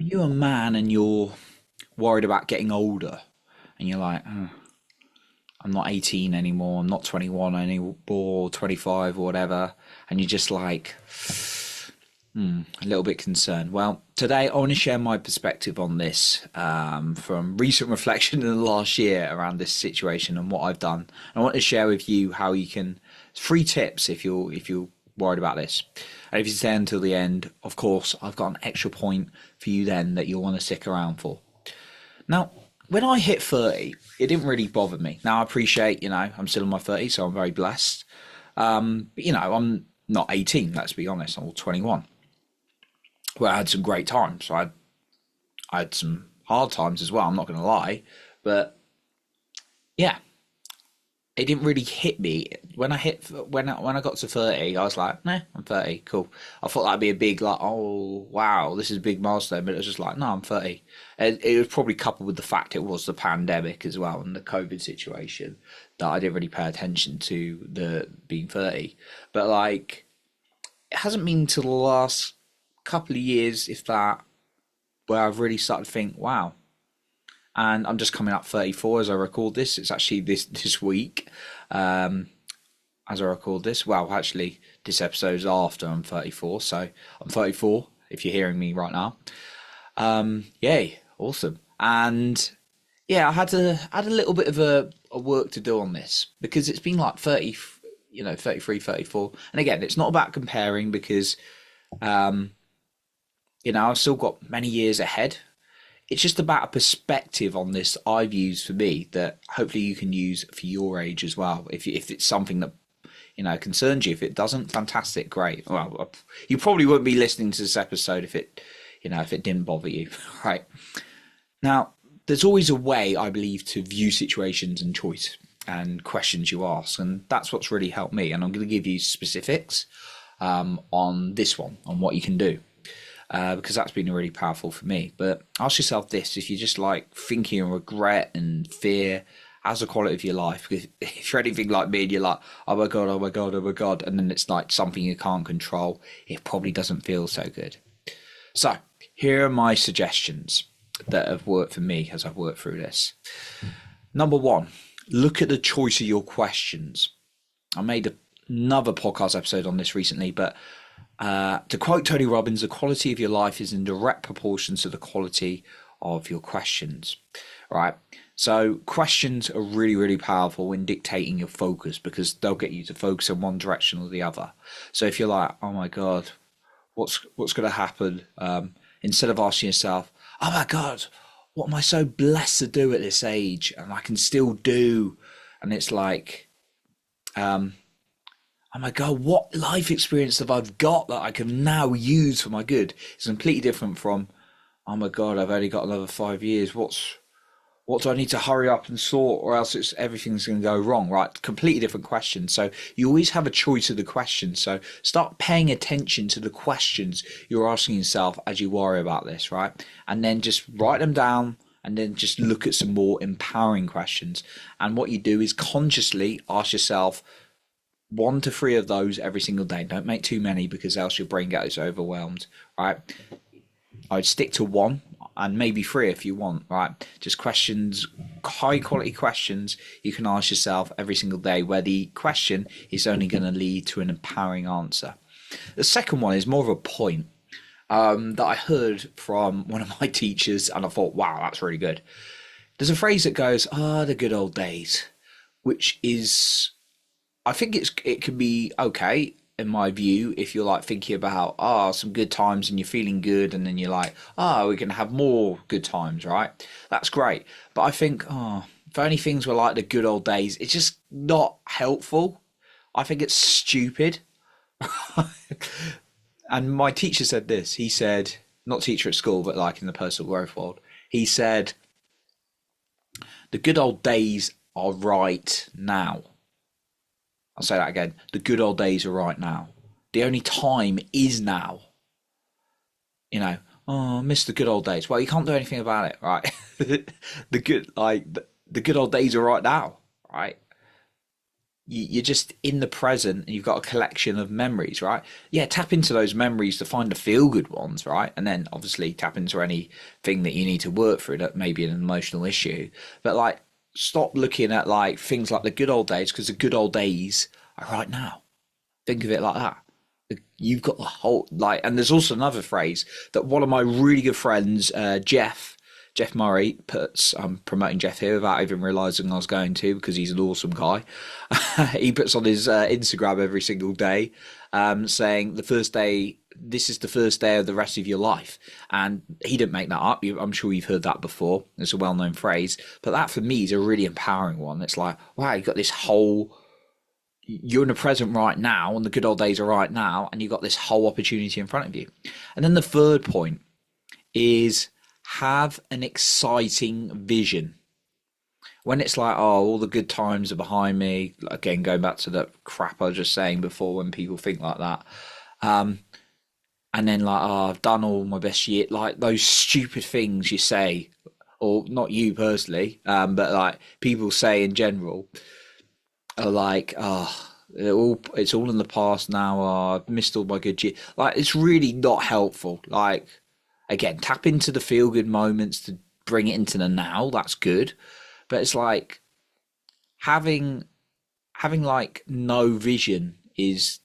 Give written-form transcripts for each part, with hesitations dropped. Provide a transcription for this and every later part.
Are you a man and you're worried about getting older and you're like, "Oh, I'm not 18 anymore, I'm not 21 anymore, 25 or whatever," and you're just like a little bit concerned? Well, today I want to share my perspective on this from recent reflection in the last year around this situation and what I've done. I want to share with you how you can, three tips if you're worried about this. And if you stay until the end, of course, I've got an extra point for you then that you'll want to stick around for. Now, when I hit 30, it didn't really bother me. Now, I appreciate, I'm still in my 30s, so I'm very blessed. But, I'm not 18, let's be honest, I'm 21. Well, I had some great times. I had some hard times as well, I'm not going to lie. But, yeah, it didn't really hit me when I got to 30. I was like, nah, I'm 30, cool. I thought that'd be a big, like, oh wow, this is a big milestone, but it was just like, no, I'm 30. And it was probably coupled with the fact it was the pandemic as well and the COVID situation that I didn't really pay attention to the being 30. But like, it hasn't been till the last couple of years, if that, where I've really started to think, wow. And I'm just coming up 34 as I record this. It's actually this week, as I record this. Well, actually, this episode is after I'm 34, so I'm 34. If you're hearing me right now, yay, awesome. And yeah, I had a little bit of a work to do on this because it's been like 30, 33, 34. And again, it's not about comparing because I've still got many years ahead. It's just about a perspective on this I've used for me that hopefully you can use for your age as well. If it's something that concerns you. If it doesn't, fantastic, great. Well, you probably wouldn't be listening to this episode if it didn't bother you, right? Now, there's always a way, I believe, to view situations and choice and questions you ask, and that's what's really helped me. And I'm going to give you specifics on this one, on what you can do. Because that's been really powerful for me. But ask yourself this: if you're just like thinking of regret and fear, how's the quality of your life? Because if you're anything like me and you're like, oh my God, oh my God, oh my God, and then it's like something you can't control, it probably doesn't feel so good. So here are my suggestions that have worked for me as I've worked through this. Number one, look at the choice of your questions. I made another podcast episode on this recently, but to quote Tony Robbins, the quality of your life is in direct proportion to the quality of your questions, right? So questions are really, really powerful in dictating your focus because they'll get you to focus in one direction or the other. So if you're like, oh my God, what's going to happen? Instead of asking yourself, oh my God, what am I so blessed to do at this age? And I can still do. And it's like, oh my God, what life experience have I got that I can now use for my good? It's completely different from, oh my God, I've only got another 5 years. What do I need to hurry up and sort or else everything's going to go wrong, right? Completely different question. So you always have a choice of the question. So start paying attention to the questions you're asking yourself as you worry about this, right? And then just write them down and then just look at some more empowering questions. And what you do is consciously ask yourself, 1 to 3 of those every single day. Don't make too many because else your brain gets overwhelmed, right? I'd stick to 1 and maybe 3 if you want, right? Just questions, high quality questions you can ask yourself every single day where the question is only going to lead to an empowering answer. The second one is more of a point that I heard from one of my teachers and I thought, wow, that's really good. There's a phrase that goes, the good old days, which is, I think it can be okay in my view if you're like thinking about some good times and you're feeling good and then you're like, we're gonna have more good times, right? That's great. But I think if only things were like the good old days, it's just not helpful. I think it's stupid. And my teacher said this. He said, not teacher at school, but like in the personal growth world, he said, the good old days are right now. I'll say that again. The good old days are right now. The only time is now. I miss the good old days. Well, you can't do anything about it, right? the good old days are right now, right? you're just in the present and you've got a collection of memories, right? Yeah, tap into those memories to find the feel good ones, right? And then obviously tap into anything that you need to work through that may be an emotional issue. But like, stop looking at like things like the good old days, because the good old days are right now. Think of it like that. You've got the whole like, and there's also another phrase that one of my really good friends, Jeff Murray, puts. I'm promoting Jeff here without even realizing I was going to, because he's an awesome guy. He puts on his Instagram every single day, saying the first day. This is the first day of the rest of your life, and he didn't make that up. I'm sure you've heard that before. It's a well-known phrase, but that for me is a really empowering one. It's like, wow, you got this whole. You're in the present right now, and the good old days are right now, and you've got this whole opportunity in front of you. And then the third point is have an exciting vision. When it's like, oh, all the good times are behind me, again, going back to the crap I was just saying before, when people think like that, and then like, oh, I've done all my best year, like those stupid things you say, or not you personally, but like people say in general, are like, oh, it's all in the past now. Oh, I've missed all my good year. Like, it's really not helpful. Like, again, tap into the feel good moments to bring it into the now. That's good, but it's like having like no vision is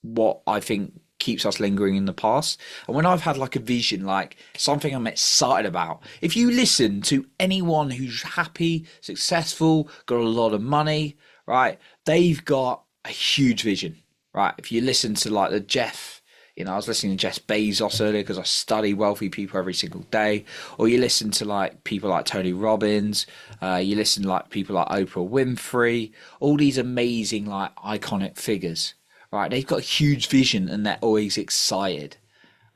what I think keeps us lingering in the past. And when I've had like a vision, like something I'm excited about, if you listen to anyone who's happy, successful, got a lot of money, right, they've got a huge vision, right? If you listen to like the Jeff, I was listening to Jeff Bezos earlier because I study wealthy people every single day, or you listen to like people like Tony Robbins, you listen to like people like Oprah Winfrey, all these amazing like iconic figures, right? They've got a huge vision and they're always excited,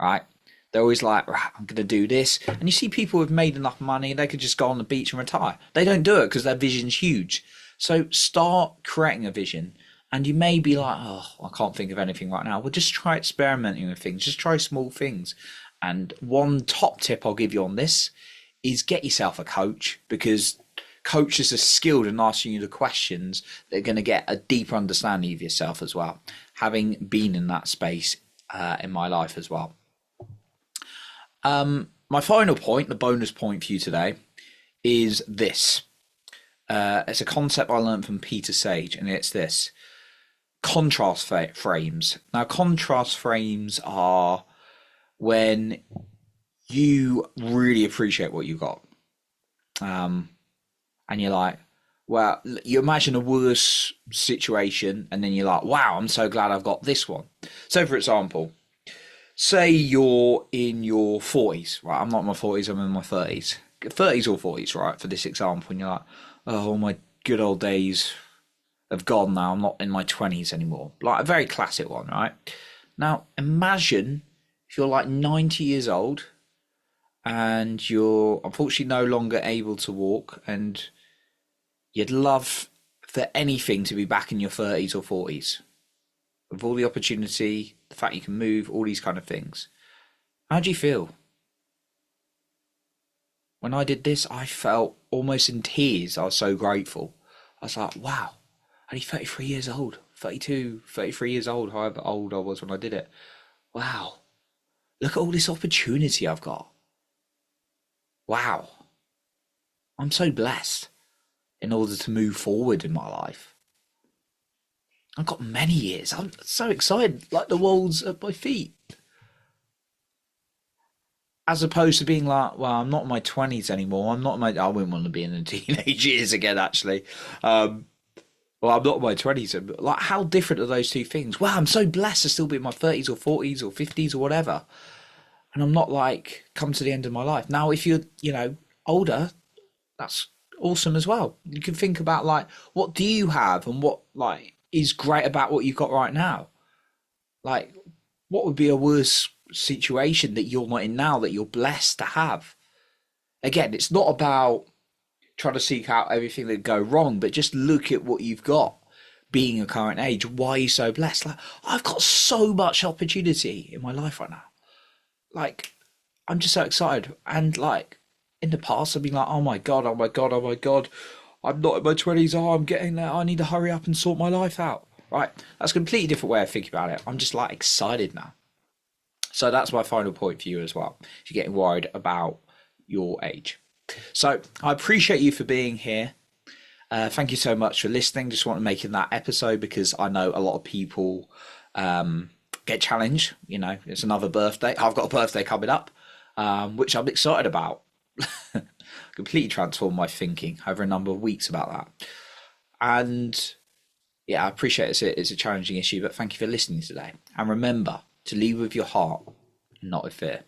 right? They're always like, right, I'm going to do this. And you see people who've made enough money, they could just go on the beach and retire. They don't do it because their vision's huge. So start creating a vision. And you may be like, oh, I can't think of anything right now. Well, just try experimenting with things. Just try small things. And one top tip I'll give you on this is get yourself a coach, because coaches are skilled in asking you the questions that are going to get a deeper understanding of yourself as well, having been in that space in my life as well. My final point, the bonus point for you today, is this. It's a concept I learned from Peter Sage, and it's this. Contrast frames. Now, contrast frames are when you really appreciate what you got. And you're like, well, you imagine a worse situation, and then you're like, wow, I'm so glad I've got this one. So, for example, say you're in your 40s, right? I'm not in my 40s, I'm in my 30s. 30s or 40s, right? For this example, and you're like, oh, all my good old days have gone now. I'm not in my 20s anymore. Like a very classic one, right? Now, imagine if you're like 90 years old and you're unfortunately no longer able to walk, and you'd love for anything to be back in your 30s or 40s. With all the opportunity, the fact you can move, all these kind of things. How do you feel? When I did this, I felt almost in tears. I was so grateful. I was like, wow, only 33 years old, 32, 33 years old, however old I was when I did it. Wow, look at all this opportunity I've got. Wow, I'm so blessed in order to move forward in my life. I've got many years. I'm so excited, like the world's at my feet. As opposed to being like, well, I'm not in my 20s anymore. I wouldn't want to be in the teenage years again, actually. Well, I'm not in my 20s. Like, how different are those two things? Wow, I'm so blessed to still be in my 30s or 40s or 50s or whatever. And I'm not like come to the end of my life. Now, if you're, older, that's awesome as well. You can think about like, what do you have and what like is great about what you've got right now? Like, what would be a worse situation that you're not in now that you're blessed to have? Again, it's not about trying to seek out everything that go wrong, but just look at what you've got being a current age. Why are you so blessed? Like, I've got so much opportunity in my life right now. Like, I'm just so excited. And like in the past, I've been like, oh my God, oh my God, oh my God. I'm not in my 20s. Oh, I'm getting there. I need to hurry up and sort my life out. Right? That's a completely different way of thinking about it. I'm just like excited now. So that's my final point for you as well. If you're getting worried about your age. So I appreciate you for being here. Thank you so much for listening. Just want to make in that episode because I know a lot of people get challenged. You know, it's another birthday. I've got a birthday coming up, which I'm excited about. Completely transformed my thinking over a number of weeks about that. And yeah, I appreciate it's a challenging issue, but thank you for listening today. And remember to lead with your heart, not with fear.